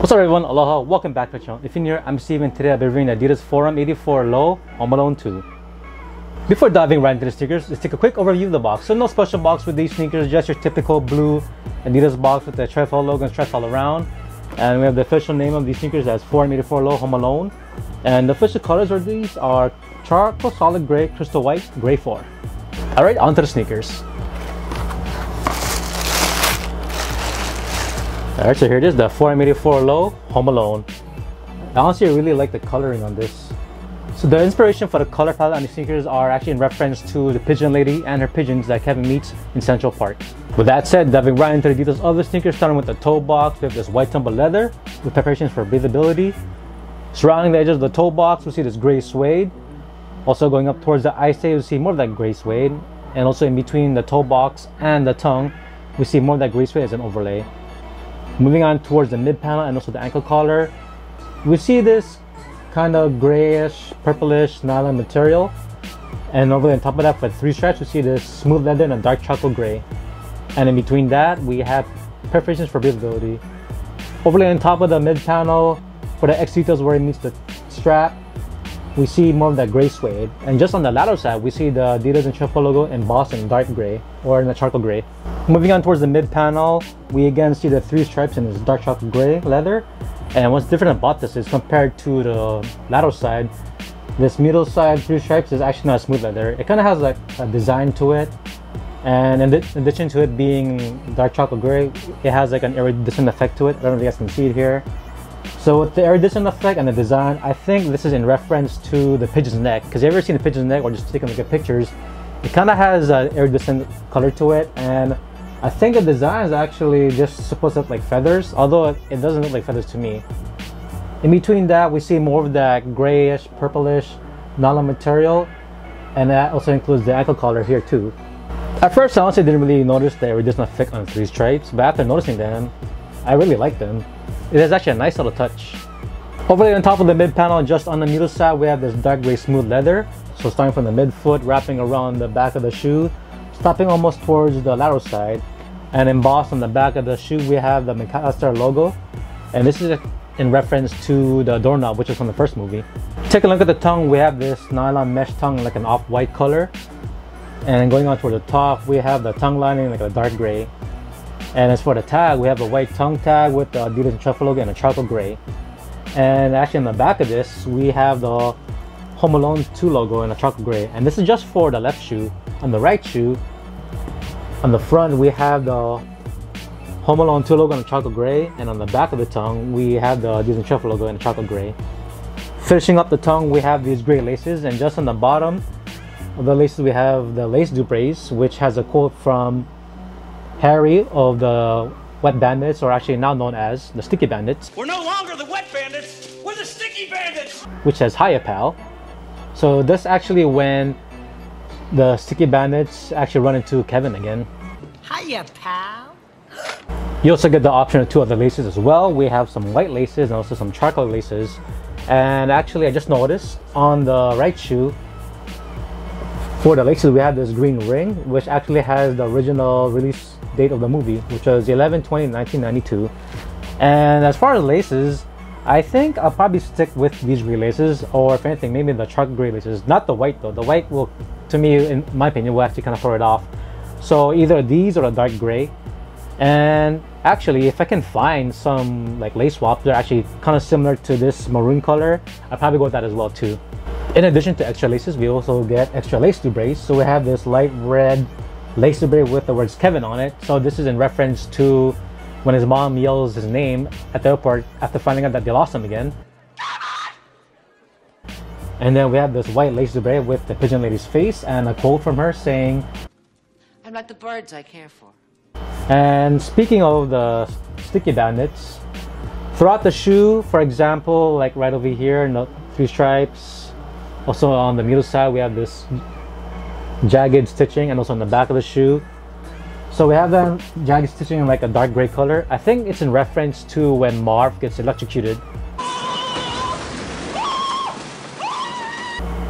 What's up everyone, aloha, welcome back to the channel. If you're new, I'm Steven. Today I'll be reviewing Adidas Forum 84 Low Home Alone 2. Before diving right into the sneakers, let's take a quick overview of the box. So no special box with these sneakers, just your typical blue Adidas box with the trifold logo and stripes all around. And we have the official name of these sneakers as Forum 84 Low Home Alone. And the official colors of these are charcoal, solid gray, crystal white, gray 4. Alright, on to the sneakers. Alright, so here it is, the Forum 84 Low Home Alone. I honestly really like the coloring on this. So the inspiration for the color palette on the sneakers are actually in reference to the pigeon lady and her pigeons that Kevin meets in Central Park. With that said, diving right into the details of the sneakers, starting with the toe box, we have this white tumbled leather with preparations for breathability. Surrounding the edges of the toe box, we see this gray suede. Also going up towards the eye state, we see more of that gray suede. And also in between the toe box and the tongue, we see more of that gray suede as an overlay. Moving on towards the mid panel and also the ankle collar, we see this kind of grayish, purplish nylon material. And over on top of that, for the 3 stripes, we see this smooth leather and a dark chocolate gray. And in between that, we have perforations for breathability. Overlay on top of the mid panel, for the X details where it meets the strap, we see more of that gray suede. And just on the lateral side, we see the Adidas and Home logo embossed in dark gray or in the charcoal gray. Moving on towards the mid panel, we again see the 3 stripes in this dark chocolate gray leather. And what's different about this is compared to the lateral side, this middle side 3 stripes is actually not smooth leather. It kind of has like a design to it. And in addition to it being dark chocolate gray, it has like an iridescent effect to it. I don't know if you guys can see it here. So with the iridescent effect and the design, I think this is in reference to the pigeon's neck. Because you ever seen the pigeon's neck or just take a look at pictures, it kind of has an iridescent color to it. And I think the design is actually just supposed to look like feathers, although it doesn't look like feathers to me. In between that, we see more of that grayish, purplish nylon material. And that also includes the ankle collar here too. At first, I honestly didn't really notice the iridescent effect on the 3 stripes, but after noticing them, I really like them. It is actually a nice little touch. Overlay on top of the mid panel, just on the middle side, we have this dark gray smooth leather. So starting from the mid foot, wrapping around the back of the shoe, stopping almost towards the lateral side. And embossed on the back of the shoe, we have the McAllister logo. And this is in reference to the doorknob, which is from the first movie. Take a look at the tongue, we have this nylon mesh tongue, like an off-white color. And going on toward the top, we have the tongue lining like a dark gray. And as for the tag, we have a white tongue tag with the Adidas and Home logo and a charcoal gray. And actually on the back of this, we have the Home Alone 2 logo in a charcoal gray. And this is just for the left shoe. On the right shoe, on the front, we have the Home Alone 2 logo in a charcoal gray. And on the back of the tongue, we have the Adidas and Home logo in a charcoal gray. Finishing up the tongue, we have these gray laces. And just on the bottom of the laces, we have the lace dubrace, which has a quote from Harry of the Wet Bandits, or actually now known as the Sticky Bandits. We're no longer the Wet Bandits, we're the Sticky Bandits! Which says, "Hiya, pal." So this actually when the Sticky Bandits actually run into Kevin again. Hiya, pal! You also get the option of 2 other laces as well. We have some white laces and also some charcoal laces. And actually I just noticed on the right shoe, for the laces, we have this green ring, which actually has the original release date of the movie, which was 11/20/1992. And as far as laces, I think I'll probably stick with these gray laces, or if anything, maybe the charcoal gray laces. Not the white though. The white will, to me, in my opinion, will actually kind of throw it off. So either these or a dark gray. And actually, if I can find some like lace swaps, they're actually kind of similar to this maroon color, I'll probably go with that as well too. In addition to extra laces, we also get extra lace dubrace. So we have this light red lace dubrace with the words Kevin on it. So this is in reference to when his mom yells his name at the airport after finding out that they lost him again. And then we have this white lace dubrace with the pigeon lady's face and a quote from her saying, "I'm like the birds I care for." And speaking of the Sticky Bandits, throughout the shoe, for example, like right over here, 3 stripes. Also on the middle side, we have this jagged stitching, and also on the back of the shoe. So we have the jagged stitching in like a dark gray color. I think it's in reference to when Marv gets electrocuted.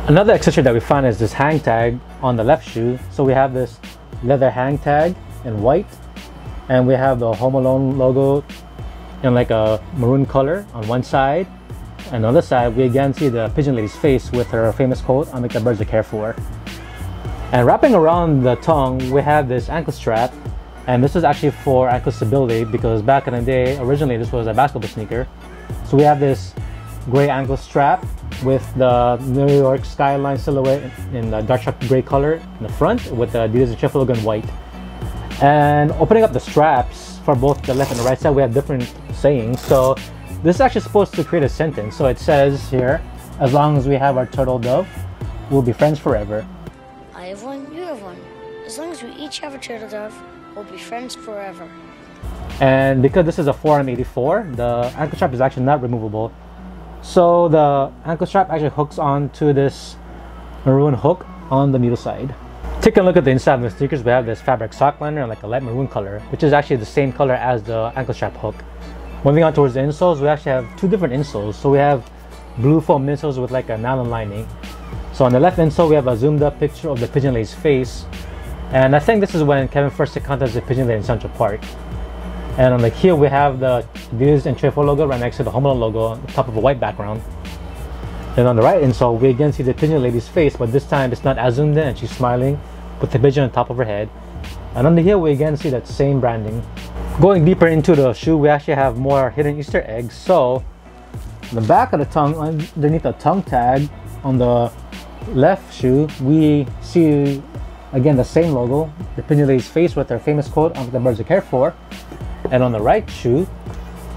Another accessory that we found is this hang tag on the left shoe. So we have this leather hang tag in white, and we have the Home Alone logo in like a maroon color on one side. And on the other side, we again see the pigeon lady's face with her famous quote, "I make the birds I care for." And wrapping around the tongue, we have this ankle strap. And this is actually for ankle stability because back in the day, originally this was a basketball sneaker. So we have this gray ankle strap with the New York skyline silhouette in the dark chocolate gray color in the front with the Adidas and Home Alone in white. And opening up the straps for both the left and the right side, we have different sayings. So this is actually supposed to create a sentence. So it says here, as long as we have our turtle dove, we'll be friends forever. I have one, you have one. As long as we each have a turtle dove, we'll be friends forever. And because this is a 4M84, the ankle strap is actually not removable. So the ankle strap actually hooks onto this maroon hook on the middle side. Taking a look at the inside of the sneakers, we have this fabric sock liner in like a light maroon color, which is actually the same color as the ankle strap hook. Moving on towards the insoles, we actually have two different insoles. So we have blue foam insoles with like a nylon lining. So on the left insole, we have a zoomed up picture of the pigeon lady's face. And I think this is when Kevin first encountered the pigeon lady in Central Park. And on the heel, we have the Adidas and Home Alone logo right next to the Home Alone logo on top of a white background. Then on the right insole, we again see the pigeon lady's face, but this time it's not as zoomed in and she's smiling with the pigeon on top of her head. And on the heel, we again see that same branding. Going deeper into the shoe, we actually have more hidden Easter eggs. So on the back of the tongue, underneath the tongue tag on the left shoe, we see again the same logo, the pigeon lady's face with her famous quote, "I make the birds I care for." And on the right shoe,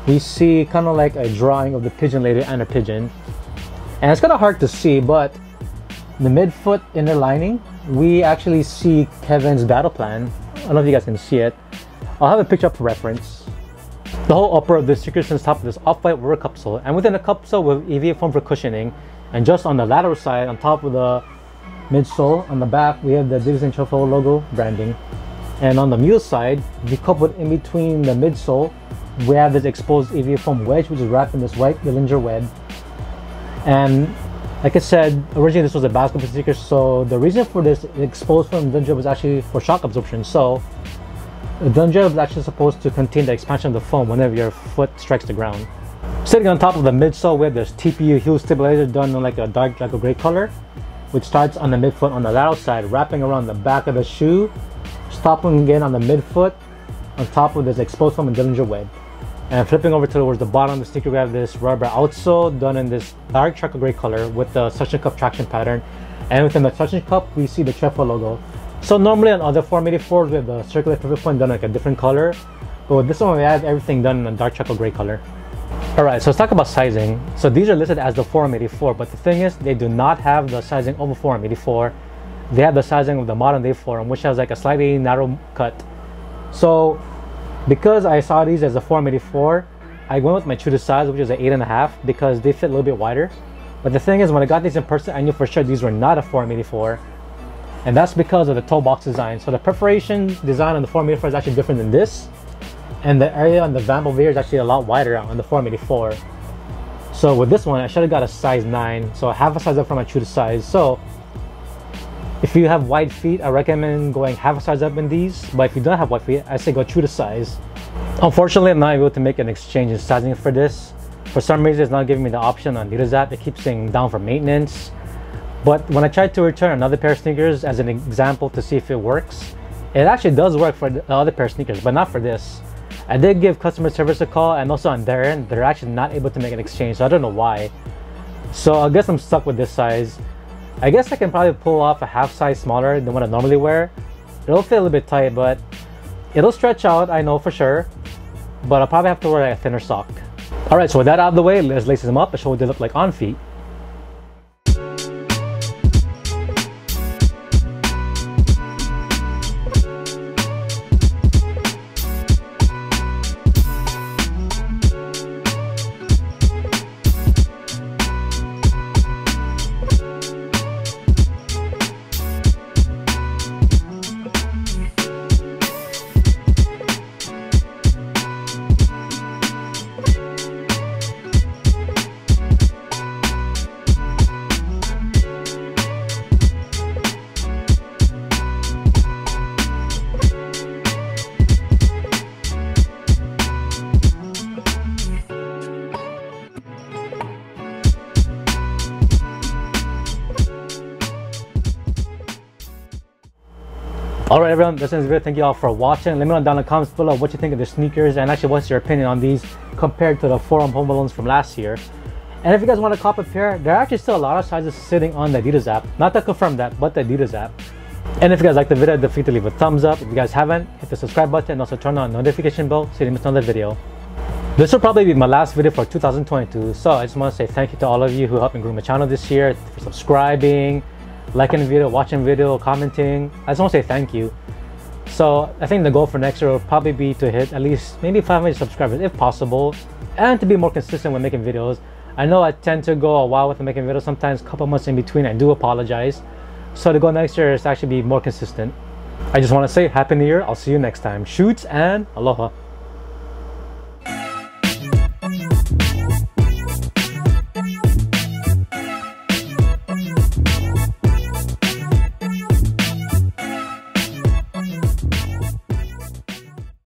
we see kind of like a drawing of the pigeon lady and her pigeon. And it's kind of hard to see, but the midfoot inner lining, we actually see Kevin's battle plan. I don't know if you guys can see it. I'll have a picture up for reference. The whole upper of this sneaker sits on top of this off-white rubber cupsole, and within the cupsole with EVA foam for cushioning. And just on the lateral side, on top of the midsole, on the back, we have the Adidas and Home Alone logo branding. And on the mule side, decoupled in between the midsole, we have this exposed EVA foam wedge, which is wrapped in this white Dillinger web. And like I said, originally this was a basketball sneaker, so the reason for this exposed foam Dillinger was actually for shock absorption. So the Dillinger was actually supposed to contain the expansion of the foam whenever your foot strikes the ground. Sitting on top of the midsole, we have this Tpu Heel Stabilizer done in like a dark gray color, which starts on the midfoot on the lateral side, wrapping around the back of the shoe, stopping again on the midfoot on top of this exposed foam and Dillinger web. And flipping over towards the bottom of the sneaker, we have this rubber outsole done in this dark charcoal gray color with the suction cup traction pattern. And within the suction cup, we see the Tpu logo. So normally on other 484s, we have the circular pivot point done like a different color. But with this one, we have everything done in a dark charcoal gray color. Alright, so let's talk about sizing. So these are listed as the 4M84, but the thing is, they do not have the sizing of a 4M84. They have the sizing of the modern day 4M, which has like a slightly narrow cut. So because I saw these as a 4M84, I went with my true to size, which is an 8.5, because they fit a little bit wider. But the thing is, when I got these in person, I knew for sure these were not a 4M84. And that's because of the toe box design. So the perforation design on the 4M84 is actually different than this. And the area on the vamp over here is actually a lot wider on the 4M84. So with this one, I should have got a size 9. So half a size up from my true to size. So if you have wide feet, I recommend going half a size up in these. But if you don't have wide feet, I say go true to size. Unfortunately, I'm not able to make an exchange in sizing for this. For some reason, it's not giving me the option on Adidas app. It keeps saying down for maintenance. But when I tried to return another pair of sneakers as an example to see if it works, it actually does work for the other pair of sneakers, but not for this. I did give customer service a call, and also on their end, they're actually not able to make an exchange, so I don't know why. So I guess I'm stuck with this size. I guess I can probably pull off a half size smaller than what I normally wear. It'll fit a little bit tight, but it'll stretch out, I know for sure. But I'll probably have to wear like a thinner sock. Alright, so with that out of the way, let's lace them up and show what they look like on feet. Alright everyone, that's the video. Thank you all for watching. Let me know down in the comments below what you think of the sneakers, and actually what's your opinion on these compared to the Forum Home Alones from last year. And if you guys want to cop a pair, there are actually still a lot of sizes sitting on the Adidas app. Not to confirm that, but the Adidas app. And if you guys liked the video, don't forget to leave a thumbs up. If you guys haven't, hit the subscribe button and also turn on the notification bell so you don't miss another video. This will probably be my last video for 2022, so I just want to say thank you to all of you who helped me grow my channel this year, for subscribing, liking the video, watching the video, commenting. I just want to say thank you. So I think the goal for next year will probably be to hit at least maybe 500 subscribers if possible, and to be more consistent when making videos. I know I tend to go a while with making videos, sometimes a couple months in between. I do apologize. So the goal next year is to actually be more consistent. I just want to say Happy New Year. I'll see you next time. Shoots and aloha.